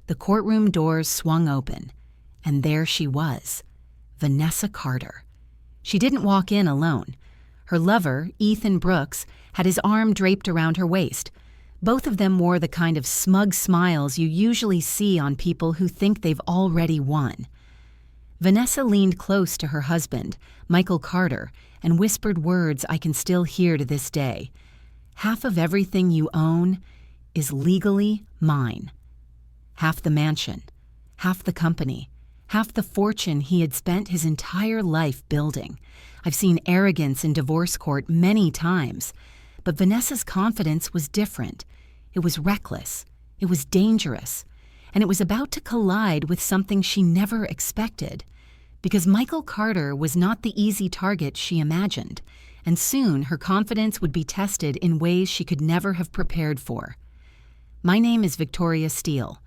The courtroom doors swung open, and there she was, Vanessa Carter. She didn't walk in alone. Her lover, Ethan Brooks, had his arm draped around her waist. Both of them wore the kind of smug smiles you usually see on people who think they've already won. Vanessa leaned close to her husband, Michael Carter, and whispered words I can still hear to this day. "Half of everything you own is legally mine." Half the mansion, half the company, half the fortune he had spent his entire life building. I've seen arrogance in divorce court many times, but Vanessa's confidence was different. It was reckless, it was dangerous, and it was about to collide with something she never expected. Because Michael Carter was not the easy target she imagined, and soon her confidence would be tested in ways she could never have prepared for. My name is Victoria Steele.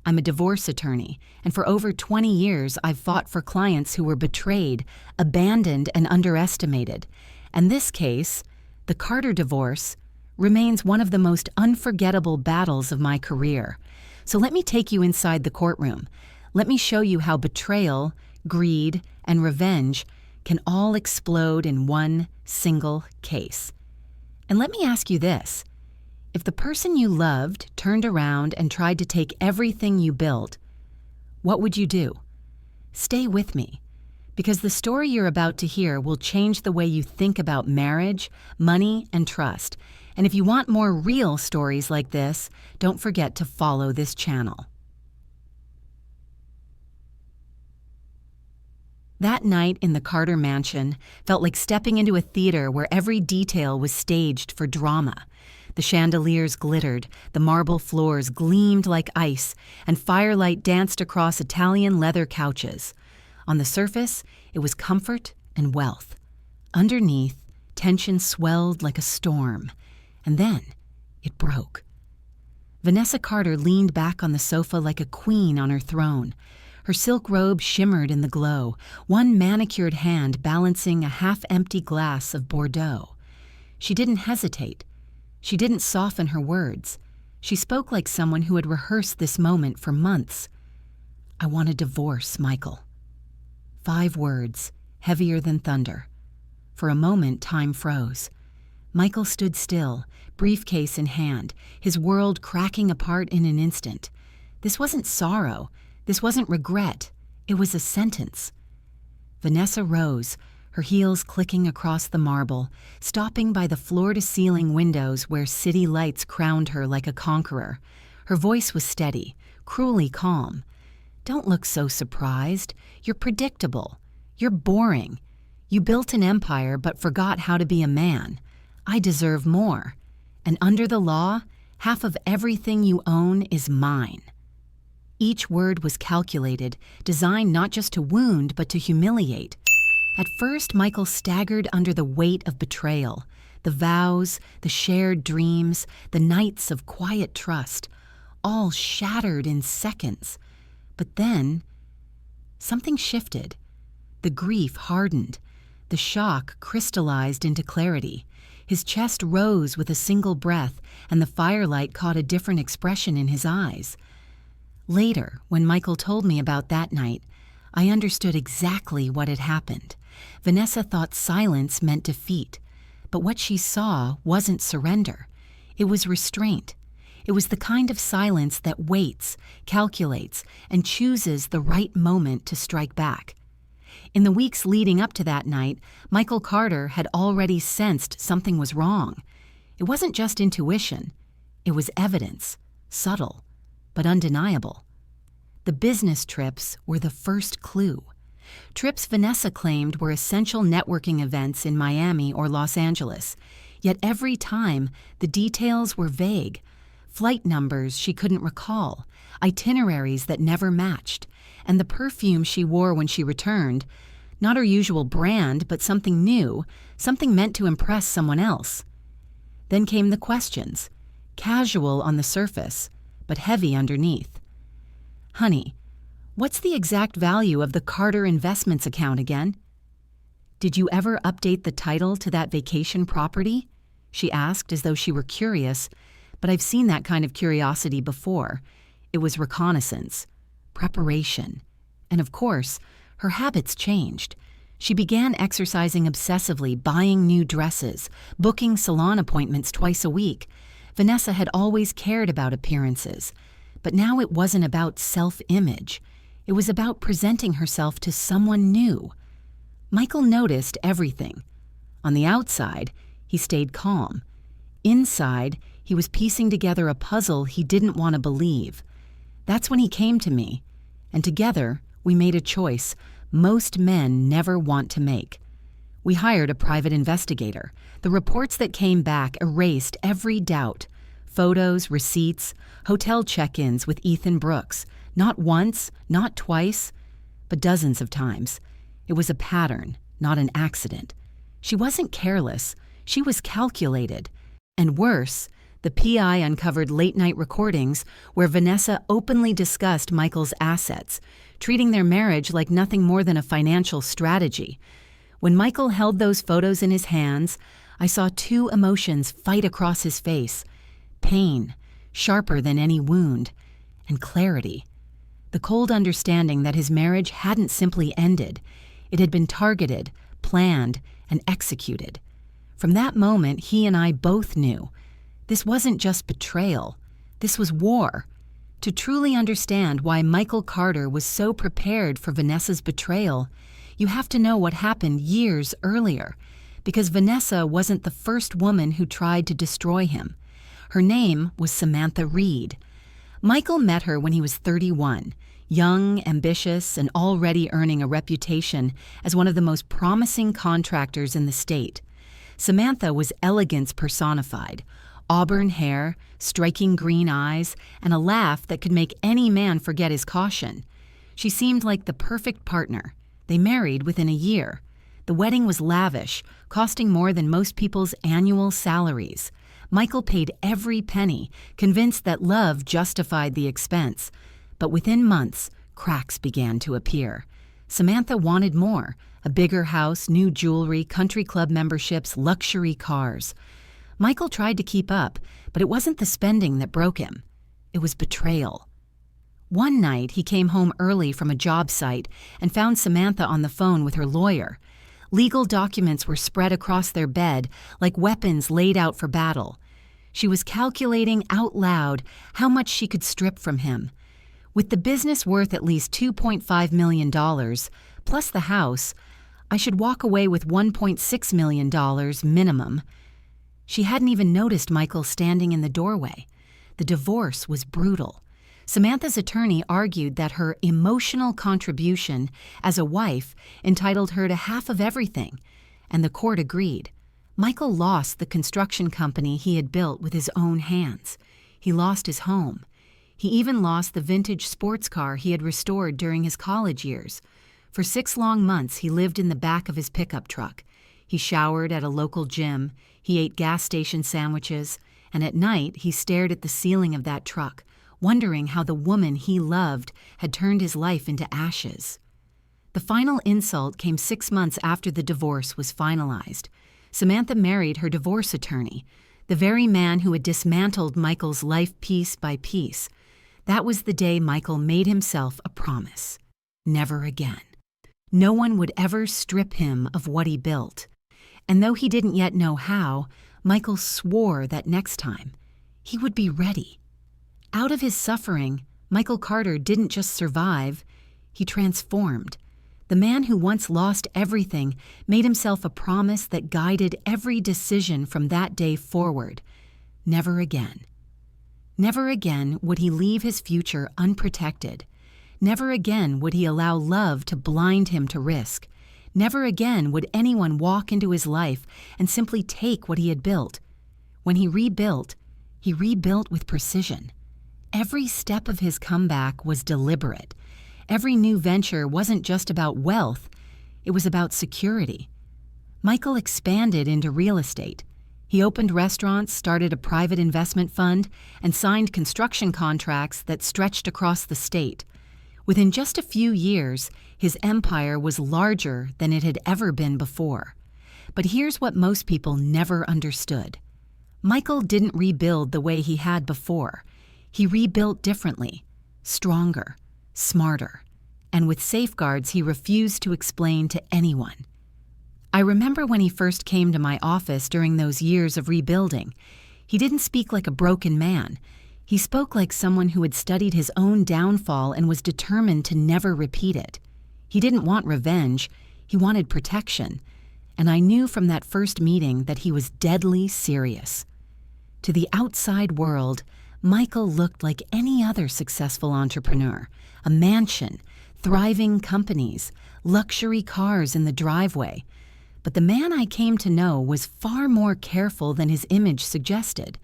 I'm a divorce attorney, and for over 20 years I've fought for clients who were betrayed, abandoned, and underestimated. And this case, the Carter divorce, remains one of the most unforgettable battles of my career. So let me take you inside the courtroom. Let me show you how betrayal, greed, and revenge can all explode in one single case. And let me ask you this. If the person you loved turned around and tried to take everything you built, what would you do? Stay with me, because the story you're about to hear will change the way you think about marriage, money, and trust. And if you want more real stories like this, don't forget to follow this channel. That night in the Carter mansion felt like stepping into a theater where every detail was staged for drama. The chandeliers glittered, the marble floors gleamed like ice, and firelight danced across Italian leather couches. On the surface, it was comfort and wealth. Underneath, tension swelled like a storm. And then, it broke. Vanessa Carter leaned back on the sofa like a queen on her throne. Her silk robe shimmered in the glow, one manicured hand balancing a half-empty glass of Bordeaux. She didn't hesitate. She didn't soften her words. She spoke like someone who had rehearsed this moment for months. "I want a divorce, Michael." 5 words, heavier than thunder. For a moment, time froze. Michael stood still, briefcase in hand, his world cracking apart in an instant. This wasn't sorrow. This wasn't regret. It was a sentence. Vanessa rose, her heels clicking across the marble, stopping by the floor-to-ceiling windows where city lights crowned her like a conqueror. Her voice was steady, cruelly calm. "Don't look so surprised. You're predictable. You're boring. You built an empire but forgot how to be a man. I deserve more. And under the law, half of everything you own is mine." Each word was calculated, designed not just to wound but to humiliate. At first, Michael staggered under the weight of betrayal, the vows, the shared dreams, the nights of quiet trust, all shattered in seconds. But then, something shifted. The grief hardened. The shock crystallized into clarity. His chest rose with a single breath, and the firelight caught a different expression in his eyes. Later, when Michael told me about that night, I understood exactly what had happened. Vanessa thought silence meant defeat, but what she saw wasn't surrender. It was restraint. It was the kind of silence that waits, calculates, and chooses the right moment to strike back. In the weeks leading up to that night, Michael Carter had already sensed something was wrong. It wasn't just intuition. It was evidence, subtle, but undeniable. The business trips were the first clue. Trips Vanessa claimed were essential networking events in Miami or Los Angeles. Yet every time, the details were vague. Flight numbers she couldn't recall, itineraries that never matched, and the perfume she wore when she returned, not her usual brand, but something new, something meant to impress someone else. Then came the questions, casual on the surface, but heavy underneath. "Honey, what's the exact value of the Carter Investments account again? Did you ever update the title to that vacation property?" she asked as though she were curious, but I've seen that kind of curiosity before. It was reconnaissance, preparation, and of course, her habits changed. She began exercising obsessively, buying new dresses, booking salon appointments twice a week. Vanessa had always cared about appearances, but now it wasn't about self-image. It was about presenting herself to someone new. Michael noticed everything. On the outside, he stayed calm. Inside, he was piecing together a puzzle he didn't want to believe. That's when he came to me, and together we made a choice most men never want to make. We hired a private investigator. The reports that came back erased every doubt. Photos, receipts, hotel check-ins with Ethan Brooks. Not once, not twice, but dozens of times. It was a pattern, not an accident. She wasn't careless. She was calculated. And worse, the PI uncovered late-night recordings where Vanessa openly discussed Michael's assets, treating their marriage like nothing more than a financial strategy. When Michael held those photos in his hands, I saw two emotions fight across his face: pain, sharper than any wound, and clarity. The cold understanding that his marriage hadn't simply ended. It had been targeted, planned, and executed. From that moment, he and I both knew this wasn't just betrayal. This was war. To truly understand why Michael Carter was so prepared for Vanessa's betrayal, you have to know what happened years earlier, because Vanessa wasn't the first woman who tried to destroy him. Her name was Samantha Reed. Michael met her when he was 31, young, ambitious, and already earning a reputation as one of the most promising contractors in the state. Samantha was elegance personified: auburn hair, striking green eyes, and a laugh that could make any man forget his caution. She seemed like the perfect partner. They married within a year. The wedding was lavish, costing more than most people's annual salaries. Michael paid every penny, convinced that love justified the expense. But within months, cracks began to appear. Samantha wanted more: a bigger house, new jewelry, country club memberships, luxury cars. Michael tried to keep up, but it wasn't the spending that broke him. It was betrayal. One night, he came home early from a job site and found Samantha on the phone with her lawyer. Legal documents were spread across their bed like weapons laid out for battle. She was calculating out loud how much she could strip from him. With the business worth at least $2.5 million, plus the house, I should walk away with $1.6 million minimum. She hadn't even noticed Michael standing in the doorway. The divorce was brutal. Samantha's attorney argued that her emotional contribution as a wife entitled her to half of everything, and the court agreed. Michael lost the construction company he had built with his own hands. He lost his home. He even lost the vintage sports car he had restored during his college years. For 6 long months, he lived in the back of his pickup truck. He showered at a local gym, he ate gas station sandwiches, and at night he stared at the ceiling of that truck, wondering how the woman he loved had turned his life into ashes. The final insult came 6 months after the divorce was finalized. Samantha married her divorce attorney, the very man who had dismantled Michael's life piece by piece. That was the day Michael made himself a promise: never again. No one would ever strip him of what he built. And though he didn't yet know how, Michael swore that next time, he would be ready. Out of his suffering, Michael Carter didn't just survive, he transformed. The man who once lost everything made himself a promise that guided every decision from that day forward: never again. Never again would he leave his future unprotected. Never again would he allow love to blind him to risk. Never again would anyone walk into his life and simply take what he had built. When he rebuilt with precision. Every step of his comeback was deliberate. Every new venture wasn't just about wealth, it was about security. Michael expanded into real estate. He opened restaurants, started a private investment fund, and signed construction contracts that stretched across the state. Within just a few years, his empire was larger than it had ever been before. But here's what most people never understood. Michael didn't rebuild the way he had before. He rebuilt differently. stronger, smarter, and with safeguards he refused to explain to anyone. I remember when he first came to my office during those years of rebuilding. He didn't speak like a broken man. He spoke like someone who had studied his own downfall and was determined to never repeat it. He didn't want revenge, he wanted protection, and I knew from that first meeting that he was deadly serious. To the outside world, Michael looked like any other successful entrepreneur. A mansion, thriving companies, luxury cars in the driveway. But the man I came to know was far more careful than his image suggested.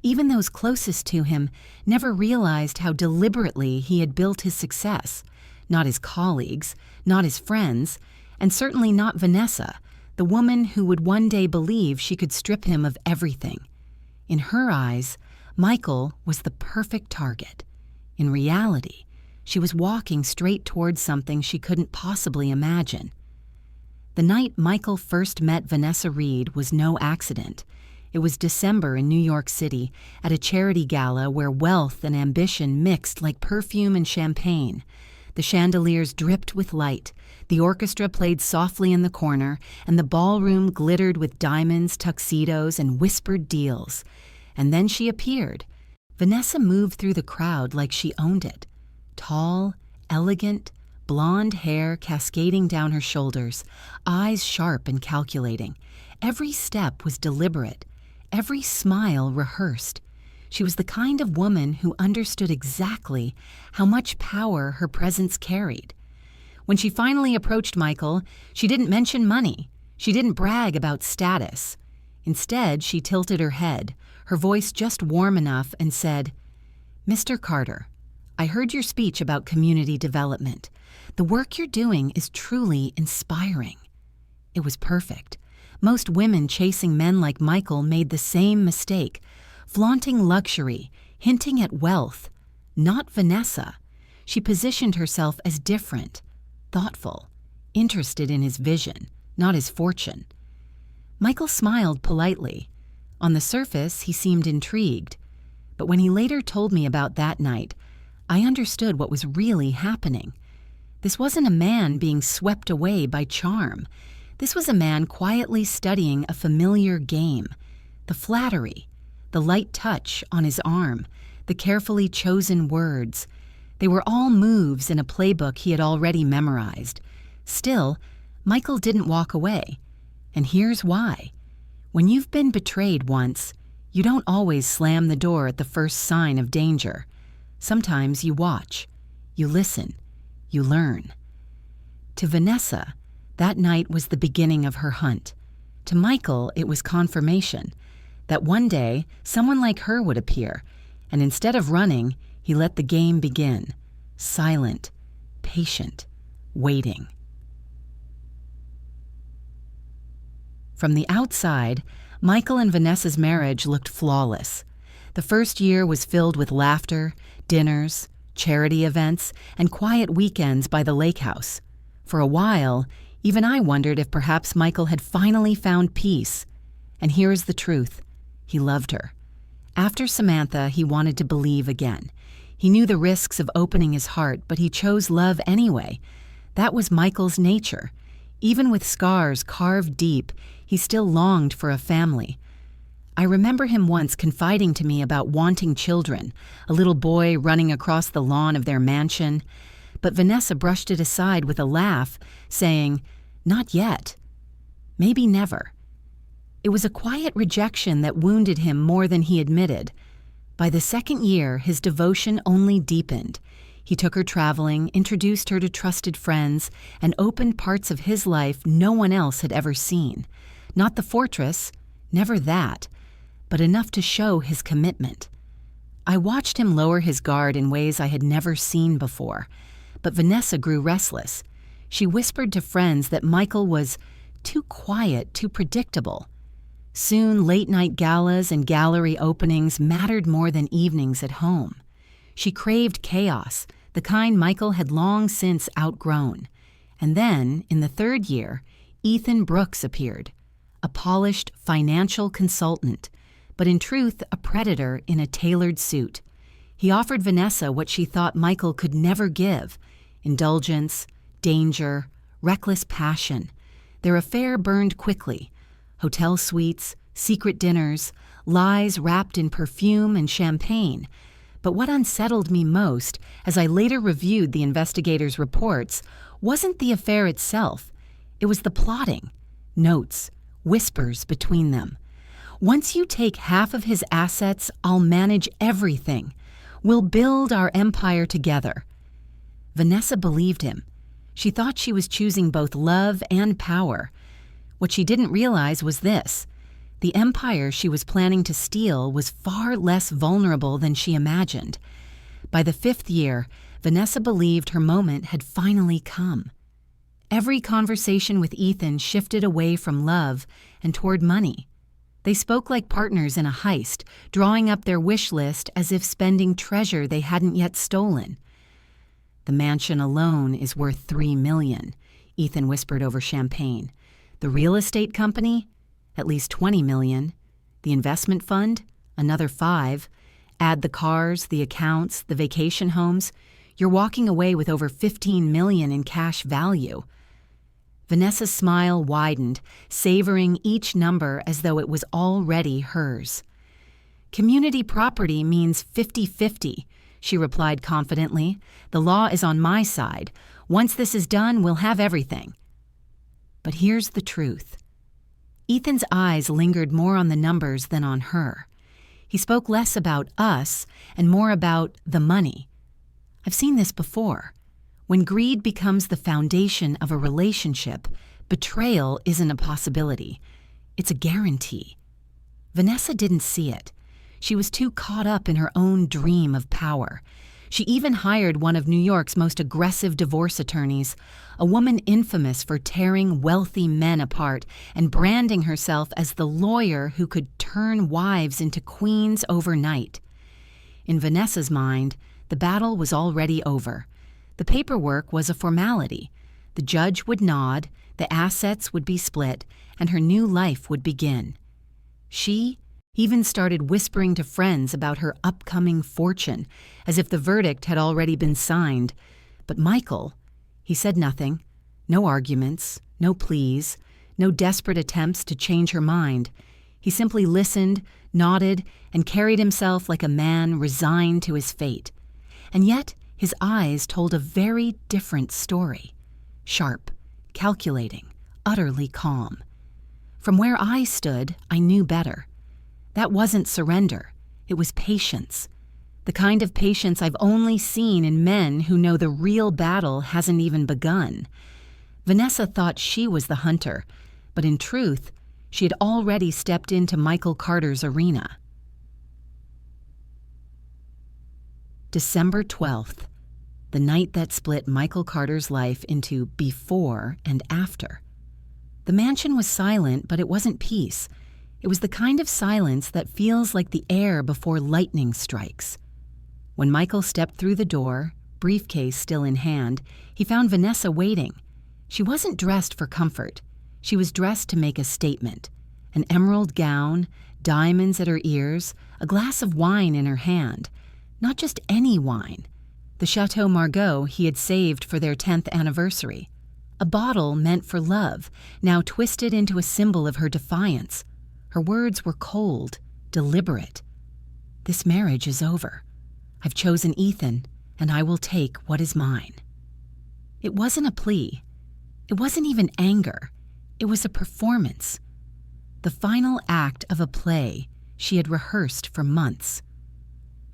Even those closest to him never realized how deliberately he had built his success. Not his colleagues, not his friends, and certainly not Vanessa, the woman who would one day believe she could strip him of everything. In her eyes, Michael was the perfect target. In reality, she was walking straight towards something she couldn't possibly imagine. The night Michael first met Vanessa Reed was no accident. It was December in New York City at a charity gala where wealth and ambition mixed like perfume and champagne. The chandeliers dripped with light, the orchestra played softly in the corner, and the ballroom glittered with diamonds, tuxedos, and whispered deals. And then she appeared. Vanessa moved through the crowd like she owned it. Tall, elegant, blonde hair cascading down her shoulders, eyes sharp and calculating. Every step was deliberate, every smile rehearsed. She was the kind of woman who understood exactly how much power her presence carried. When she finally approached Michael, she didn't mention money. She didn't brag about status. Instead, she tilted her head, her voice just warm enough, and said, "Mr. Carter, I heard your speech about community development. The work you're doing is truly inspiring." It was perfect. Most women chasing men like Michael made the same mistake, flaunting luxury, hinting at wealth. Not Vanessa. She positioned herself as different, thoughtful, interested in his vision, not his fortune. Michael smiled politely. On the surface, he seemed intrigued. But when he later told me about that night, I understood what was really happening. This wasn't a man being swept away by charm. This was a man quietly studying a familiar game. The flattery, the light touch on his arm, the carefully chosen words. They were all moves in a playbook he had already memorized. Still, Michael didn't walk away. And here's why. When you've been betrayed once, you don't always slam the door at the first sign of danger. Sometimes you watch, you listen, you learn. To Vanessa, that night was the beginning of her hunt. To Michael, it was confirmation that one day someone like her would appear, and instead of running, he let the game begin. Silent, patient, waiting. From the outside, Michael and Vanessa's marriage looked flawless. The first year was filled with laughter, dinners, charity events, and quiet weekends by the lake house. For a while, even I wondered if perhaps Michael had finally found peace. And here is the truth. He loved her. After Samantha, he wanted to believe again. He knew the risks of opening his heart, but he chose love anyway. That was Michael's nature. Even with scars carved deep, he still longed for a family. I remember him once confiding to me about wanting children, a little boy running across the lawn of their mansion. But Vanessa brushed it aside with a laugh, saying, "Not yet. Maybe never." It was a quiet rejection that wounded him more than he admitted. By the second year, his devotion only deepened. He took her traveling, introduced her to trusted friends, and opened parts of his life no one else had ever seen. Not the fortress, never that, but enough to show his commitment. I watched him lower his guard in ways I had never seen before. But Vanessa grew restless. She whispered to friends that Michael was too quiet, too predictable. Soon, late-night galas and gallery openings mattered more than evenings at home. She craved chaos, the kind Michael had long since outgrown. And then, in the third year, Ethan Brooks appeared, a polished financial consultant, but in truth a predator in a tailored suit. He offered Vanessa what she thought Michael could never give: indulgence, danger, reckless passion. Their affair burned quickly. Hotel suites, secret dinners, lies wrapped in perfume and champagne. But what unsettled me most, as I later reviewed the investigators' reports, wasn't the affair itself. It was the plotting. Notes, whispers between them. "Once you take half of his assets, I'll manage everything. We'll build our empire together." Vanessa believed him. She thought she was choosing both love and power. What she didn't realize was this: the empire she was planning to steal was far less vulnerable than she imagined. By the 5th year, Vanessa believed her moment had finally come. Every conversation with Ethan shifted away from love and toward money. They spoke like partners in a heist, drawing up their wish list as if spending treasure they hadn't yet stolen. "The mansion alone is worth $3 million, Ethan whispered over champagne. "The real estate company? At least $20 million. The investment fund? Another $5 million. Add the cars, the accounts, the vacation homes. You're walking away with over $15 million in cash value." Vanessa's smile widened, savoring each number as though it was already hers. "Community property means 50-50, she replied confidently. "The law is on my side. Once this is done, we'll have everything." But here's the truth. Ethan's eyes lingered more on the numbers than on her. He spoke less about us and more about the money. I've seen this before. When greed becomes the foundation of a relationship, betrayal isn't a possibility. It's a guarantee. Vanessa didn't see it. She was too caught up in her own dream of power. She even hired one of New York's most aggressive divorce attorneys, a woman infamous for tearing wealthy men apart and branding herself as the lawyer who could turn wives into queens overnight. In Vanessa's mind, the battle was already over. The paperwork was a formality. The judge would nod, the assets would be split, and her new life would begin. She even started whispering to friends about her upcoming fortune, as if the verdict had already been signed. But Michael, he said nothing. No arguments, no pleas, no desperate attempts to change her mind. He simply listened, nodded, and carried himself like a man resigned to his fate. And yet, his eyes told a very different story. Sharp, calculating, utterly calm. From where I stood, I knew better. That wasn't surrender. It was patience. The kind of patience I've only seen in men who know the real battle hasn't even begun. Vanessa thought she was the hunter, but in truth, she had already stepped into Michael Carter's arena. December 12th. The night that split Michael Carter's life into before and after. The mansion was silent, but it wasn't peace. It was the kind of silence that feels like the air before lightning strikes. When Michael stepped through the door, briefcase still in hand, he found Vanessa waiting. She wasn't dressed for comfort. She was dressed to make a statement. An emerald gown, diamonds at her ears, a glass of wine in her hand. Not just any wine. The Chateau Margaux he had saved for their 10th anniversary. A bottle meant for love, now twisted into a symbol of her defiance. Her words were cold, deliberate. "This marriage is over. I've chosen Ethan, and I will take what is mine." It wasn't a plea. It wasn't even anger. It was a performance. The final act of a play she had rehearsed for months.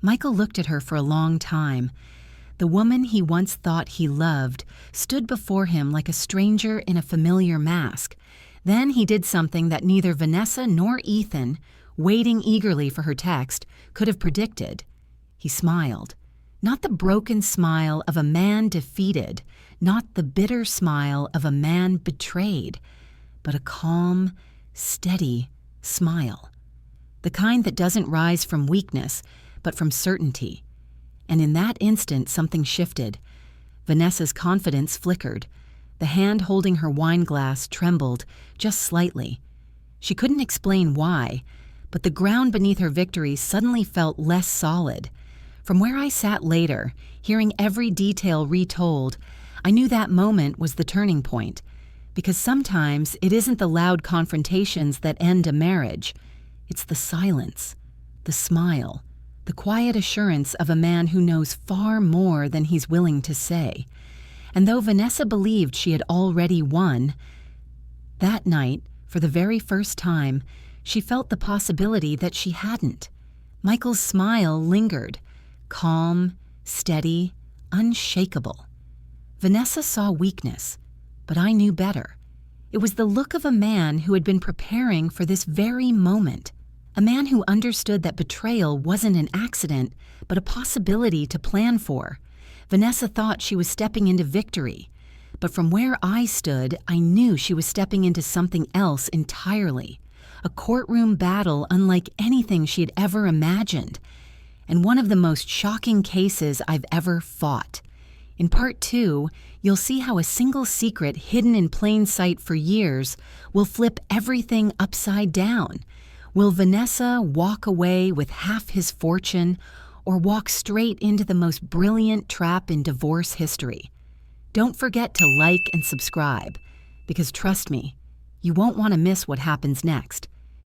Michael looked at her for a long time. The woman he once thought he loved stood before him like a stranger in a familiar mask. Then he did something that neither Vanessa nor Ethan, waiting eagerly for her text, could have predicted. He smiled. Not the broken smile of a man defeated, not the bitter smile of a man betrayed, but a calm, steady smile. The kind that doesn't rise from weakness, but from certainty. And in that instant, something shifted. Vanessa's confidence flickered. The hand holding her wine glass trembled, just slightly. She couldn't explain why, but the ground beneath her victory suddenly felt less solid. From where I sat later, hearing every detail retold, I knew that moment was the turning point. Because sometimes it isn't the loud confrontations that end a marriage. It's the silence, the smile, the quiet assurance of a man who knows far more than he's willing to say. And though Vanessa believed she had already won, that night, for the very first time, she felt the possibility that she hadn't. Michael's smile lingered, calm, steady, unshakable. Vanessa saw weakness, but I knew better. It was the look of a man who had been preparing for this very moment. A man who understood that betrayal wasn't an accident, but a possibility to plan for. Vanessa thought she was stepping into victory. But from where I stood, I knew she was stepping into something else entirely. A courtroom battle unlike anything she had ever imagined. And one of the most shocking cases I've ever fought. In Part 2, you'll see how a single secret hidden in plain sight for years will flip everything upside down. Will Vanessa walk away with half his fortune or walk straight into the most brilliant trap in divorce history? Don't forget to like and subscribe, because trust me, you won't want to miss what happens next.